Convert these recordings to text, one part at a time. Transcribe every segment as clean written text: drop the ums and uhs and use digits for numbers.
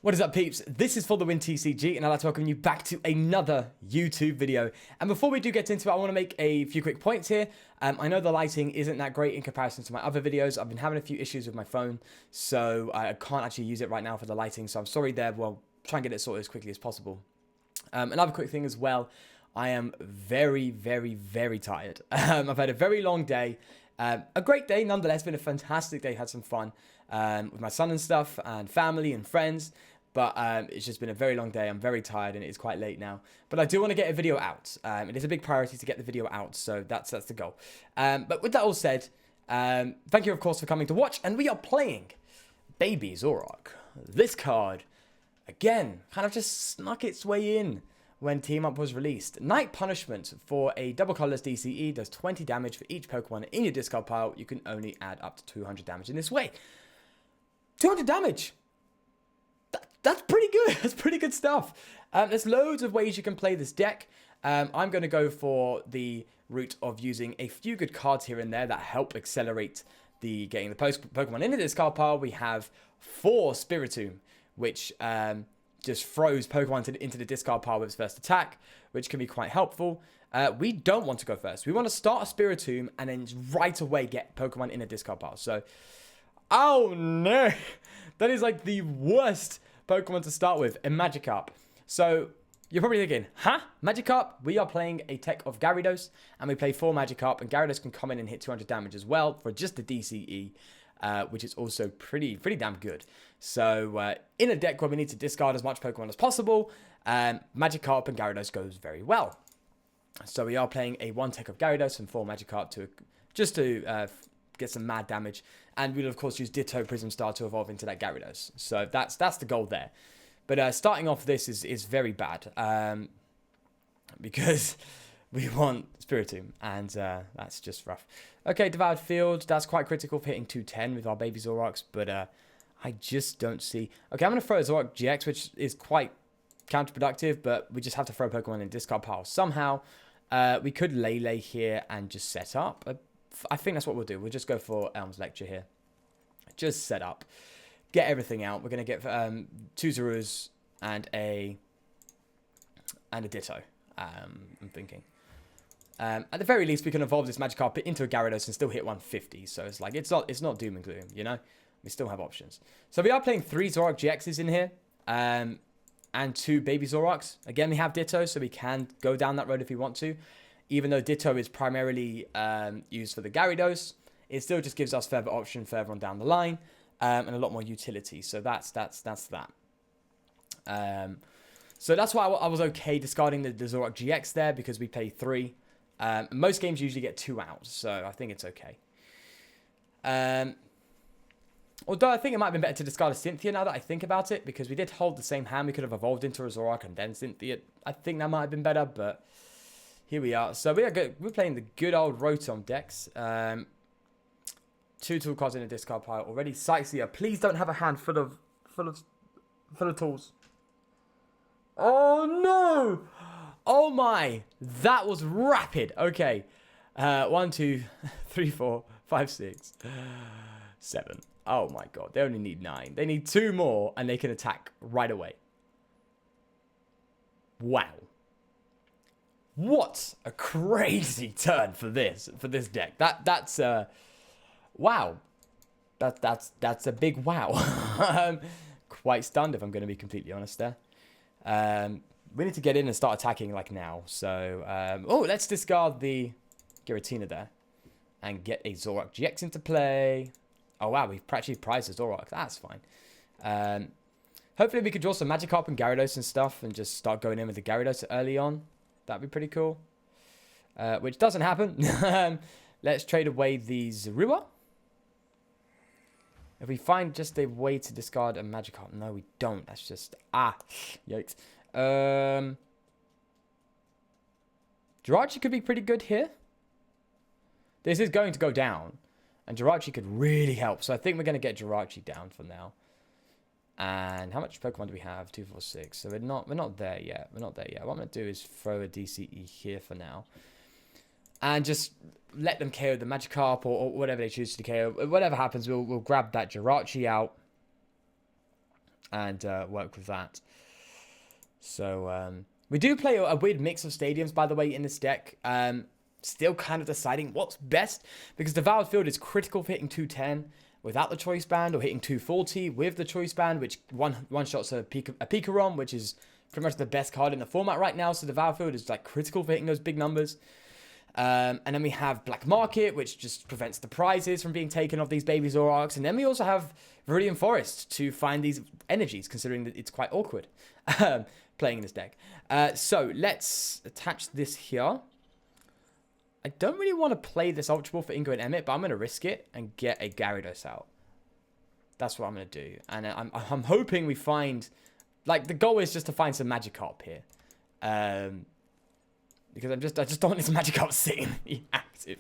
What is up, peeps? This is For The Win TCG, and I'd like to welcome you back to another YouTube video. And before we do get into it, I want to make a few quick points here. I know the lighting isn't that great in comparison to my other videos. I've been having a few issues with my phone, so I can't actually use it right now for the lighting, so I'm sorry there. Well, try and get it sorted as quickly as possible. Another quick thing as well, I am very, very, very tired. I've had a very long day. A great day nonetheless, been a fantastic day, had some fun with my son and stuff, and family and friends, but it's just been a very long day. I'm very tired and it is quite late now, but I do want to get a video out. It is a big priority to get the video out, so that's the goal. But with that all said, thank you of course for coming to watch, and we are playing Baby Zoroark. This card, again, kind of just snuck its way in when Team Up was released. Night Punishment for a double colorless DCE does 20 damage for each Pokemon in your discard pile. You can only add up to 200 damage in this way. 200 damage! That's pretty good. That's pretty good stuff. There's loads of ways you can play this deck. I'm going to go for the route of using a few good cards here and there that help accelerate getting the Pokemon into the discard pile. We have 4 Spiritomb, which just throws Pokemon into the discard pile with its first attack, which can be quite helpful. We don't want to go first. We want to start a Spiritomb and then right away get Pokemon in a discard pile. So, oh no, that is like the worst Pokemon to start with, a Magikarp. So you're probably thinking, huh? Magikarp? We are playing a tech of Gyarados, and we play 4 Magikarp, and Gyarados can come in and hit 200 damage as well for just the DCE, which is also pretty damn good. So in a deck where we need to discard as much Pokemon as possible, Magikarp and Gyarados goes very well. So we are playing a 1 tech of Gyarados and 4 Magikarp to get some mad damage, and we'll of course use Ditto Prism Star to evolve into that Gyarados. So that's the goal there. But starting off this is very bad, because we want Spiritomb, and that's just rough. Okay, Devoured Field, that's quite critical for hitting 210 with our Baby Zoroarks, but I just don't see... Okay, I'm going to throw a Zoroark GX, which is quite counterproductive, but we just have to throw Pokemon in discard pile somehow. We could Lele here and just set up. I think that's what we'll do. We'll just go for Elm's Lecture here. Just set up. Get everything out. We're going to get 2 Zorus and a Ditto, I'm thinking. At the very least, we can evolve this Magikarp into a Gyarados and still hit 150. So it's like, it's not doom and gloom, you know? We still have options. So we are playing 3 Zoroark GXs in here. And 2 Baby Zoroarks. Again, we have Ditto, so we can go down that road if we want to. Even though Ditto is primarily used for the Gyarados, it still just gives us further option further on down the line, and a lot more utility. So that's that. So that's why I was okay discarding the Zoroark GX there, because we pay 3. Most games usually get 2 out, so I think it's okay. Although I think it might have been better to discard a Cynthia now that I think about it, because we did hold the same hand. We could have evolved into a Zoroark and then Cynthia. I think that might have been better, but here we are. So we're playing the good old Rotom decks. 2 tool cards in a discard pile already. Sightseer, please don't have a hand full of tools. Oh no! Oh my! That was rapid. Okay. 1, 2, 3, 4, 5, 6, 7. Oh my god. They only need 9. They need 2 more and they can attack right away. Wow. What a crazy turn for this deck. That's wow. That's a big wow. Quite stunned, if I'm going to be completely honest there. We need to get in and start attacking like now. So oh, let's discard the Giratina there and get a Zoroark GX into play. Oh wow, we've actually prized a Zoroark. That's fine. Hopefully we could draw some Magikarp and Gyarados and stuff and just start going in with the Gyarados early on. That'd be pretty cool. Which doesn't happen. Let's trade away the Zorua. If we find just a way to discard a Magikarp. No, we don't. That's just... yikes. Jirachi could be pretty good here. This is going to go down. And Jirachi could really help. So I think we're going to get Jirachi down for now. And how much Pokemon do we have? 2, 4, 6. So we're not there yet. We're not there yet. What I'm going to do is throw a DCE here for now. And just let them KO the Magikarp or whatever they choose to KO. Whatever happens, we'll grab that Jirachi out. and work with that. So we do play a weird mix of stadiums, by the way, in this deck. Still kind of deciding what's best, because the Valid Field is critical for hitting 210 without the choice band, or hitting 240 with the choice band, which one shots a Pikarom, which is pretty much the best card in the format right now. So the Valid Field is like critical for hitting those big numbers. And then we have Black Market, which just prevents the prizes from being taken off these baby Zoroarks. And then we also have Viridian Forest to find these energies, considering that it's quite awkward playing in this deck. So let's attach this here. I don't really want to play this Ultra Ball for Ingo and Emmett, but I'm going to risk it and get a Gyarados out. That's what I'm going to do. And I'm hoping we find... Like, the goal is just to find some Magikarp here. Because I just don't want this Magikarp sitting active.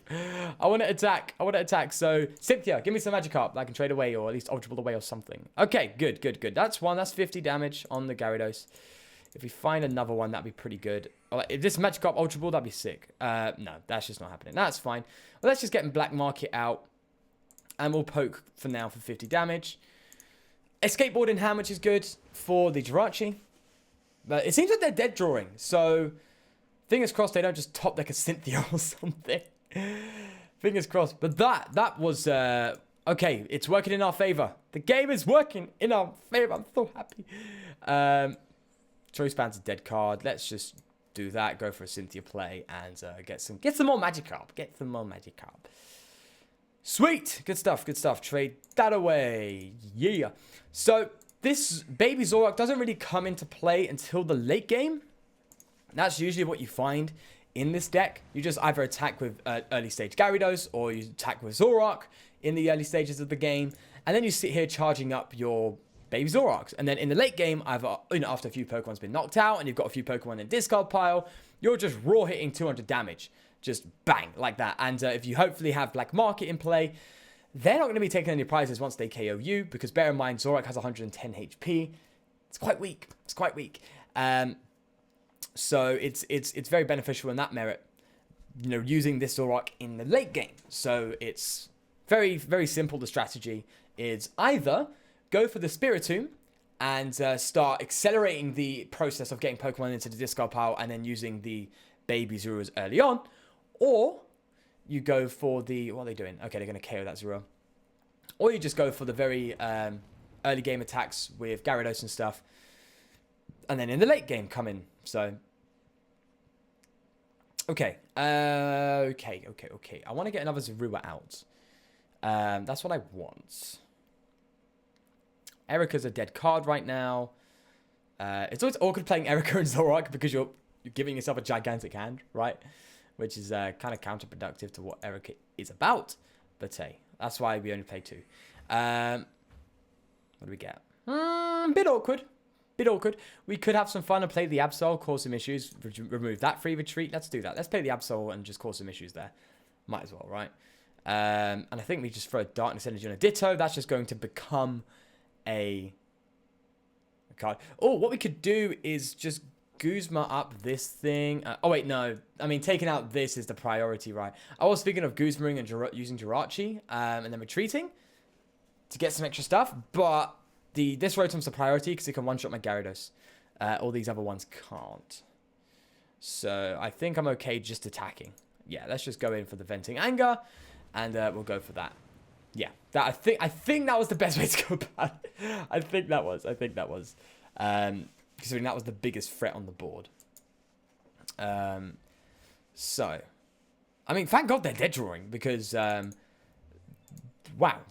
I want to attack. So, Cynthia, give me some Magikarp that I can trade away, or at least Ultra Ball away or something. Okay, good. That's one. That's 50 damage on the Gyarados. If we find another one, that'd be pretty good. If this Magikarp Ultra Ball, that'd be sick. No, that's just not happening. That's fine. Well, let's just get Black Market out. And we'll poke for now for 50 damage. Escape Board in hand, which is good for the Jirachi. But it seems like they're dead drawing. So, fingers crossed they don't just top deck a Cynthia or something. Fingers crossed. But that was... okay, it's working in our favor. The game is working in our favor. I'm so happy. Choice Band's a dead card. Let's just do that. Go for a Cynthia play and get some more Magikarp. Get some more Magikarp. Sweet. Good stuff. Trade that away. Yeah. So this baby Zoroark doesn't really come into play until the late game. That's usually what you find in this deck. You just either attack with early stage Gyarados, or you attack with Zoroark in the early stages of the game, and then you sit here charging up your baby Zoroarks. And then in the late game, either after a few Pokemon's been knocked out and you've got a few Pokemon in the discard pile, you're just raw hitting 200 damage. Just bang, like that. And if you hopefully have Black Market in play, they're not going to be taking any prizes once they KO you, because bear in mind, Zoroark has 110 HP. It's quite weak. So it's very beneficial in that merit, you know, using this Zoroark in the late game. So it's very, very simple. The strategy is either go for the Spiritomb and start accelerating the process of getting Pokemon into the discard pile and then using the baby Zoras early on, or you go for the... What are they doing? Okay, they're going to KO that Zoro. Or you just go for the very early game attacks with Gyarados and stuff, and then in the late game come in. So... Okay. Okay. I want to get another Zorua out. That's what I want. Erica's a dead card right now. It's always awkward playing Erica and Zoroark because you're giving yourself a gigantic hand, right? Which is kind of counterproductive to what Erica is about. But hey, that's why we only play 2. What do we get? Bit awkward. We could have some fun and play the Absol, cause some issues, remove that free retreat. Let's do that. Let's play the Absol and just cause some issues there. Might as well, right? And I think we just throw Darkness Energy on a Ditto. That's just going to become a card. Oh, what we could do is just Guzma up this thing. Oh, wait, no. I mean, taking out this is the priority, right? I was thinking of Guzmaing and using Jirachi and then retreating to get some extra stuff, but this Rotom's the priority because it can one-shot my Gyarados. All these other ones can't. So I think I'm okay just attacking. Yeah, let's just go in for the Venting Anger, and we'll go for that. Yeah, I think that was the best way to go about it. I think that was. Considering that was the biggest threat on the board. So, I mean, thank God they're dead drawing because, wow,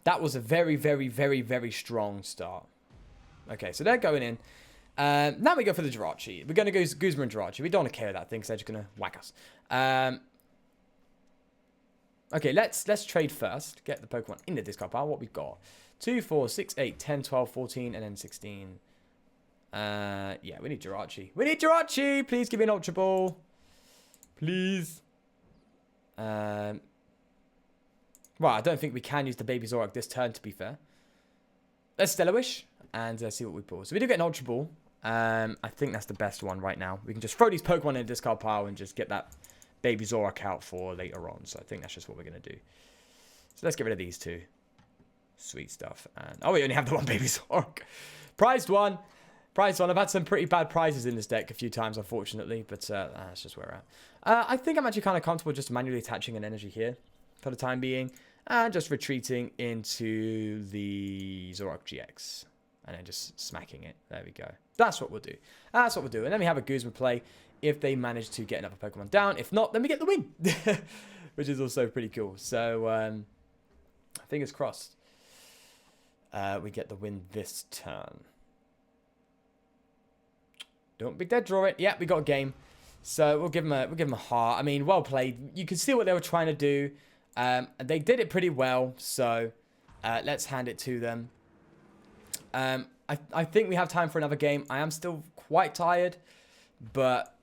that was a very, very, very, very strong start. Okay, so they're going in. Now we go for the Jirachi. We're going to go Guzma and Jirachi. We don't want to KO that thing because they're just going to whack us. Okay, let's trade first. Get the Pokemon in the discard pile. What we've got. 2, 4, 6, 8, 10, 12, 14, and then 16. Yeah, we need Jirachi. Please give me an Ultra Ball. Please. Well, I don't think we can use the Baby Zoroark this turn, to be fair. Let's Stellar Wish and see what we pull. So we do get an Ultra Ball. I think that's the best one right now. We can just throw these Pokemon in the discard pile and just get that Baby Zoroark out for later on. So I think that's just what we're going to do. So let's get rid of these two. Sweet stuff. And oh, we only have the one baby Zoroark. Prized one. Prized one. I've had some pretty bad prizes in this deck a few times, unfortunately. But that's just where we're at. I think I'm actually kind of comfortable just manually attaching an energy here for the time being. And just retreating into the Zoroark GX. And then just smacking it. There we go. That's what we'll do. That's what we'll do. And then we have a Guzma play if they manage to get another Pokemon down. If not, then we get the win. Which is also pretty cool. So, fingers crossed. We get the win this turn. Don't be dead, draw it. Yeah, we got a game. So we'll give them a heart. I mean, well played. You can see what they were trying to do. And they did it pretty well. So let's hand it to them. I think we have time for another game. I am still quite tired, but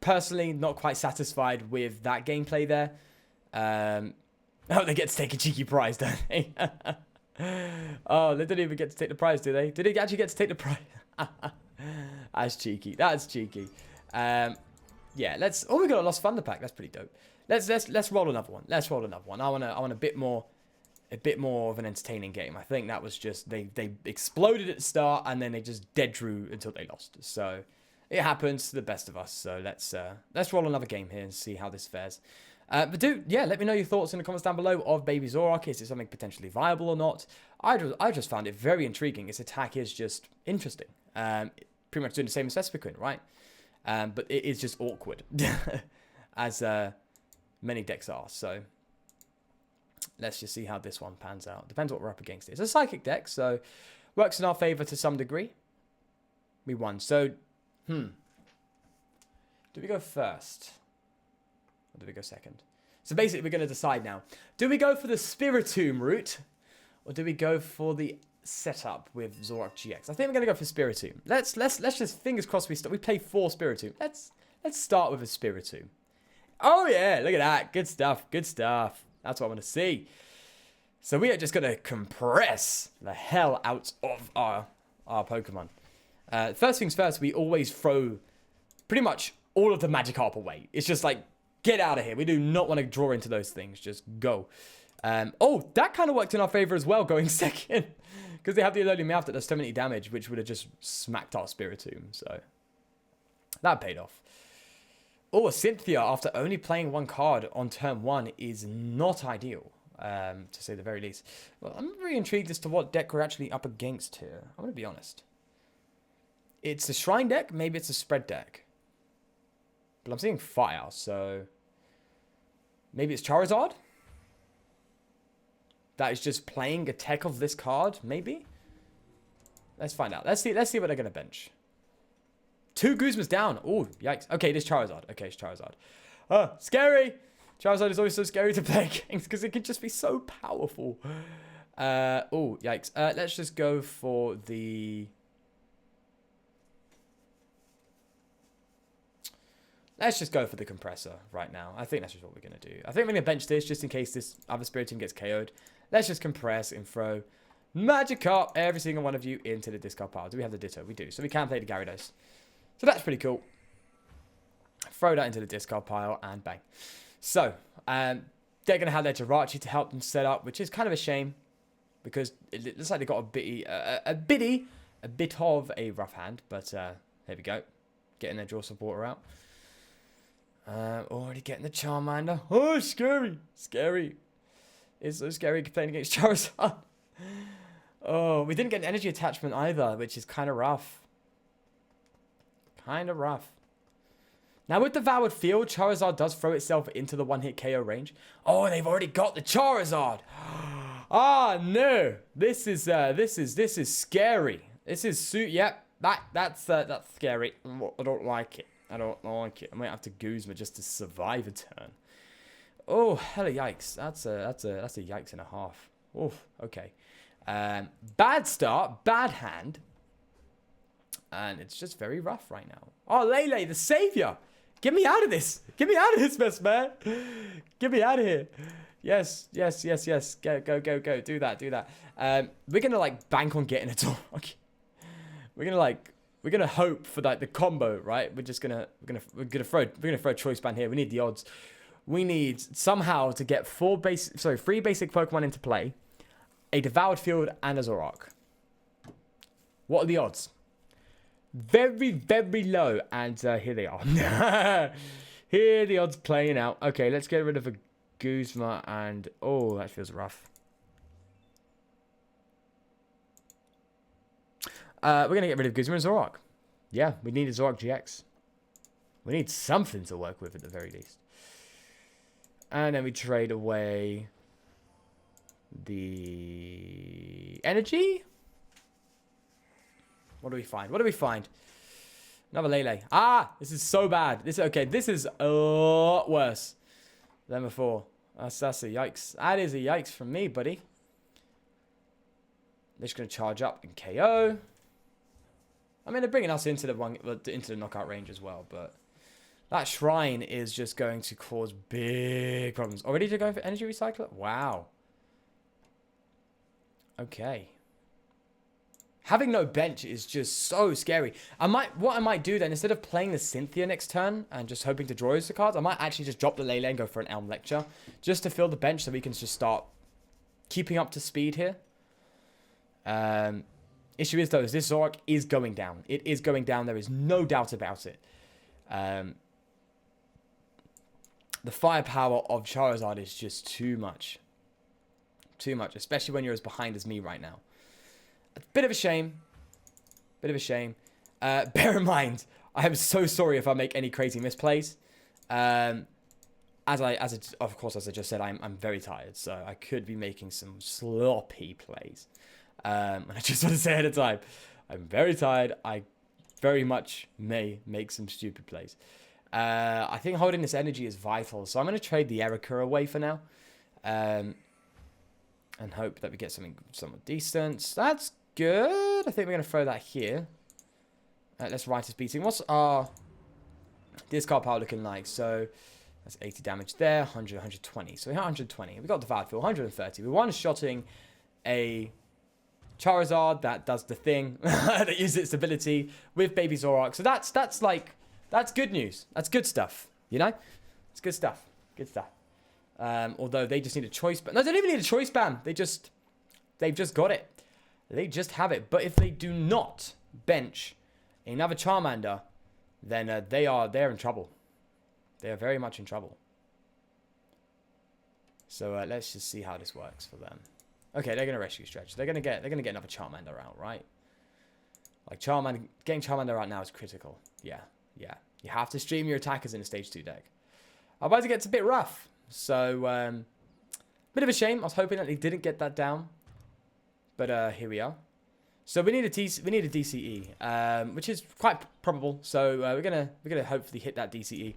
personally not quite satisfied with that gameplay there. Oh, they get to take a cheeky prize, don't they? Oh, they didn't even get to take the prize, do they? Did they actually get to take the prize? That's cheeky. That's cheeky. Yeah, let's. Oh, we got a Lost Thunder pack. That's pretty dope. Let's roll another one. Let's roll another one. I want a bit more of an entertaining game. I think that was just they exploded at the start and then they just dead drew until they lost. So it happens to the best of us. So let's roll another game here and see how this fares. But yeah, let me know your thoughts in the comments down below of Baby Zoroark. Is it something potentially viable or not? I just found it very intriguing. Its attack is just interesting. Pretty much doing the same as Vespiquen, right? But it is just awkward, as many decks are. So let's just see how this one pans out. Depends what we're up against. It's a psychic deck, so works in our favor to some degree. We won. So, do we go first? Or do we go second? So basically, we're going to decide now. Do we go for the Spiritomb route? Or do we go for the setup with Zoroark GX? I think we're going to go for Spiritomb. Let's just, fingers crossed, we play 4 Spiritomb. Let's start with a Spiritomb. Oh, yeah. Look at that. Good stuff. Good stuff. That's what I want to see. So we are just going to compress the hell out of our Pokemon. First things first, we always throw pretty much all of the Magikarp away. It's just like, get out of here. We do not want to draw into those things. Just go. Oh, that kind of worked in our favor as well, going second. Because they have the Alolan Meowth that does 70 damage, which would have just smacked our Spiritomb. So that paid off. Oh, a Cynthia after only playing 1 card on turn 1 is not ideal, to say the very least. Well, I'm very intrigued as to what deck we're actually up against here. I'm going to be honest. It's a Shrine deck. Maybe it's a Spread deck. But I'm seeing Fire, so maybe it's Charizard? That is just playing a tech of this card, maybe? Let's find out. Let's see what they're going to bench. 2 Guzmas down. Oh, yikes. Okay, it is Charizard. Okay, it's Charizard. Oh, scary. Charizard is always so scary to play against because it can just be so powerful. Oh, yikes. Let's just go for the... Let's just go for the compressor right now. I think that's just what we're going to do. I think we're going to bench this just in case this other Spiritomb gets KO'd. Let's just compress and throw Magikarp, every single one of you, into the discard pile. Do we have the Ditto? We do. So we can play the Gyarados. So that's pretty cool. Throw that into the discard pile and bang. So, they're going to have their Jirachi to help them set up, which is kind of a shame. Because it looks like they got a bit of a rough hand. But there we go. Getting their draw supporter out. Already getting the Charmander. Oh, scary. Scary. It's so scary playing against Charizard. Oh, we didn't get an energy attachment either, which is kind of rough. Kind of rough. Now, with Devoured Field, Charizard does throw itself into the one-hit KO range. Oh, and they've already got the Charizard. Ah, no. This is scary. This is yep. That's scary. I don't like it. I don't like it. I might have to Guzma just to survive a turn. Oh, hella yikes. That's a yikes and a half. Oh, okay. Bad start, bad hand. And it's just very rough right now. Oh, Lele, the savior. Get me out of this. Get me out of this mess, man. Get me out of here. Yes. Go. Do that. We're going to, like, bank on getting a dog. We're going to hope for, like, the combo, right? We're gonna throw Choice Band here. We need the odds. We need somehow to get 3 basic Pokemon into play. a Devoured Field, and a Zoroark. What are the odds? Very, very low. And here they are. Here the odds playing out. Okay, let's get rid of a Guzma and... Oh, that feels rough. We're going to get rid of Guzma and Zoroark. Yeah, we need a Zoroark GX. We need something to work with at the very least. And then we trade away the energy. What do we find? What do we find? Another Lele. Ah, this is so bad. This okay. This is a lot worse than before. That's a yikes. That is a yikes from me, buddy. They're just gonna charge up and KO. I mean, they're bringing us into the knockout range as well, but that shrine is just going to cause big problems. Already to go for energy recycler? Wow. Okay. Having no bench is just so scary. What I might do then, instead of playing the Cynthia next turn and just hoping to draw those cards, I might actually just drop the Lele and go for an Elm Lecture, just to fill the bench so we can just start keeping up to speed here. Issue is though, is this Zoroark is going down. It is going down. There is no doubt about it. The firepower of Charizard is just too much. Too much, especially when you're as behind as me right now. A bit of a shame. Bit of a shame. Bear in mind, I am so sorry if I make any crazy misplays. Of course, as I just said, I'm very tired, so I could be making some sloppy plays. And I just want to say ahead of time, I'm very tired. I very much may make some stupid plays. I think holding this energy is vital, so I'm going to trade the Erica away for now. And hope that we get something somewhat decent. That's good. I think we're going to throw that here. Let's Righteous Beating. What's our discard power looking like? So that's 80 damage there, 100, 120. So we have 120. We got the Devoured Field, 130. We're one-shotting a Charizard that does the thing, that uses its ability with Baby Zoroark. So that's good news. That's good stuff, you know? It's good stuff. Good stuff. Although they just need a choice ban. No, they don't even need a choice ban. They've just got it. They just have it. But if they do not bench another Charmander, then they're in trouble. They are very much in trouble. So let's just see how this works for them. Okay, they're gonna rescue stretch. They're gonna get another Charmander out, right? Like getting Charmander out now is critical. Yeah. You have to stream your attackers in a stage 2 deck. Otherwise it gets a bit rough. So, bit of a shame. I was hoping that they didn't get that down, but here we are. So we need a DCE, which is quite probable. So we're gonna hopefully hit that DCE.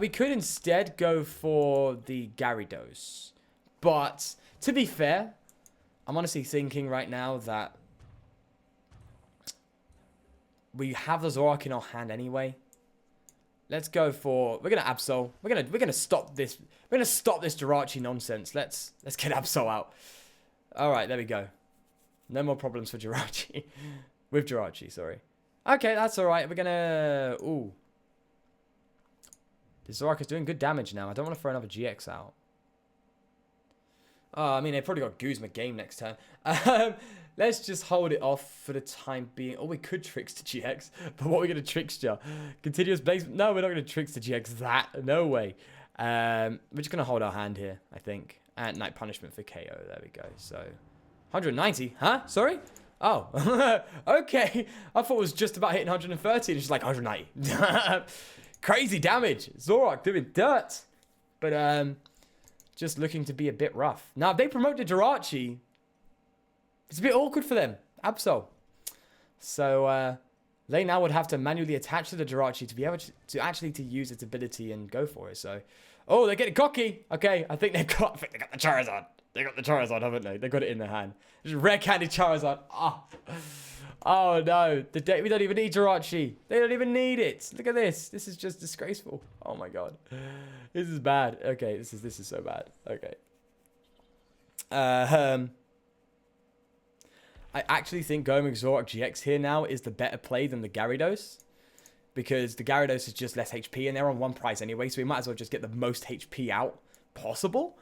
We could instead go for the Gyarados, but to be fair, I'm honestly thinking right now that we have the Zoroark in our hand anyway. Let's go for... We're gonna Absol. We're gonna stop this. We're gonna stop this Jirachi nonsense. Let's get Absol out. All right, there we go. No more problems for Jirachi. With Jirachi, sorry. Okay, that's all right. We're gonna... Ooh. This Zoroark is doing good damage now. I don't want to throw another GX out. I mean, they probably got Guzma game next turn. Let's just hold it off for the time being. Oh, we could Trickster GX. But what are we going to Trickster? Continuous base? No, we're not going to Trickster GX that. No way. We're just going to hold our hand here, I think. And Night Punishment for KO. There we go. So, 190. Huh? Sorry? Oh. Okay. I thought it was just about hitting 130. It's just like 190. Crazy damage. Zoroark doing dirt. But, just looking to be a bit rough. Now, if they promoted Jirachi, it's a bit awkward for them. Absol. So, they now would have to manually attach to the Jirachi to be able to actually use its ability and go for it. So, oh, they're getting cocky. Okay, I think they got the Charizard. They got the Charizard, haven't they? They got it in their hand. Just rare candy Charizard. Oh no. We don't even need Jirachi. They don't even need it. Look at this. This is just disgraceful. Oh my god. This is bad. Okay, this is so bad. Okay. I actually think going with Zoroark GX here now is the better play than the Gyarados. Because the Gyarados is just less HP and they're on one price anyway. So we might as well just get the most HP out possible.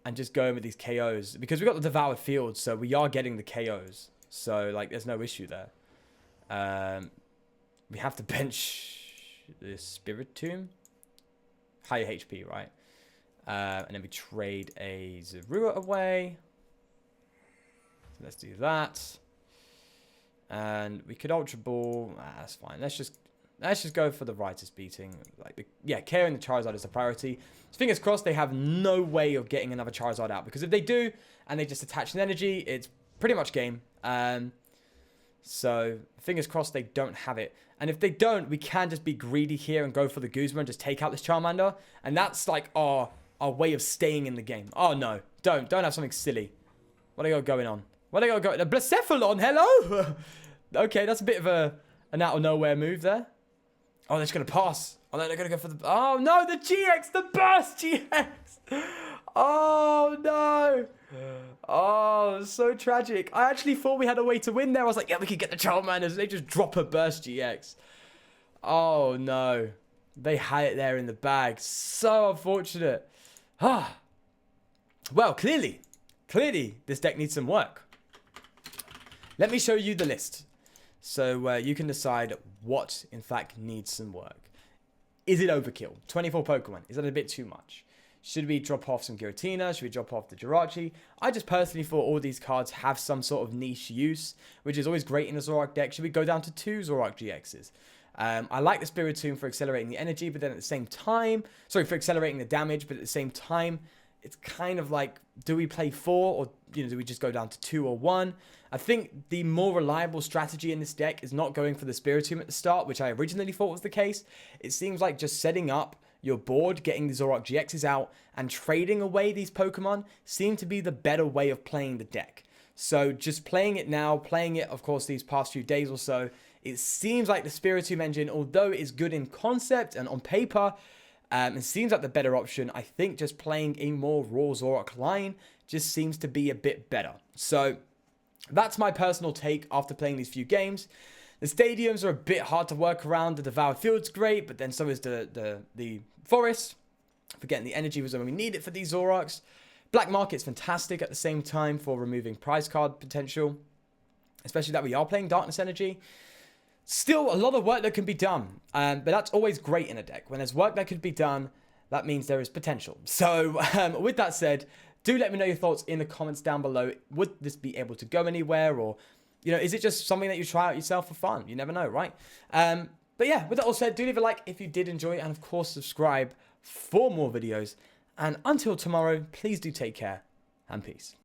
and just go in with these KOs. Because we got the Devoured Field, so we are getting the KOs. So, like, there's no issue there. We have to bench the Spirit Tomb. Higher HP, right? And then we trade a Zoroark away. So let's do that. And we could Ultra Ball. That's fine. Let's just go for the Riotous Beating. KOing the Charizard is the priority. So fingers crossed they have no way of getting another Charizard out. Because if they do, and they just attach an energy, it's pretty much game. So fingers crossed they don't have it. And if they don't, we can just be greedy here and go for the Guzma and just take out this Charmander. And that's like our way of staying in the game. Oh no, don't have something silly. What do I got going on? What do I got going? A Blacephalon, hello? Okay, that's a bit of an out of nowhere move there. Oh, they're just gonna pass. Oh, they're gonna go for the. Oh no, the GX, the Burst GX. Oh no. Oh, so tragic. I actually thought we had a way to win there. I was like, yeah, we could get the Charmanders. They just drop a Burst GX. Oh no. They had it there in the bag. So unfortunate. Ah. Well, clearly, this deck needs some work. Let me show you the list. So you can decide what, in fact, needs some work. Is it overkill? 24 Pokemon. Is that a bit too much? Should we drop off some Giratina? Should we drop off the Jirachi? I just personally thought all these cards have some sort of niche use, which is always great in a Zoroark deck. Should we go down to 2 Zoroark GXs? I like the Spirit Tomb for accelerating the energy, but then at the same time... Sorry, for accelerating the damage, but at the same time, it's kind of like, do we play 4 or do we just go down to 2 or 1? I think the more reliable strategy in this deck is not going for the Spirit Tomb at the start, which I originally thought was the case. It seems like just setting up your board, getting the Zoroark GXs out, and trading away these Pokemon seem to be the better way of playing the deck. So just playing it now, playing it, of course, these past few days or so, it seems like the Spirit Tomb engine, although it is good in concept and on paper, it seems like the better option. I think just playing a more raw Zoroark line just seems to be a bit better. So that's my personal take after playing these few games. The stadiums are a bit hard to work around. The Devoured Field's great, but then so is the Forest. For getting the energy was when we need it for these Zoroarks. Black Market's fantastic at the same time for removing prize card potential. Especially that we are playing Darkness Energy. Still a lot of work that can be done. But that's always great in a deck. When there's work that could be done, that means there is potential. So with that said, do let me know your thoughts in the comments down below. Would this be able to go anywhere? Or, is it just something that you try out yourself for fun? You never know, right? But yeah, with that all said, do leave a like if you did enjoy it. And of course, subscribe for more videos. And until tomorrow, please do take care and peace.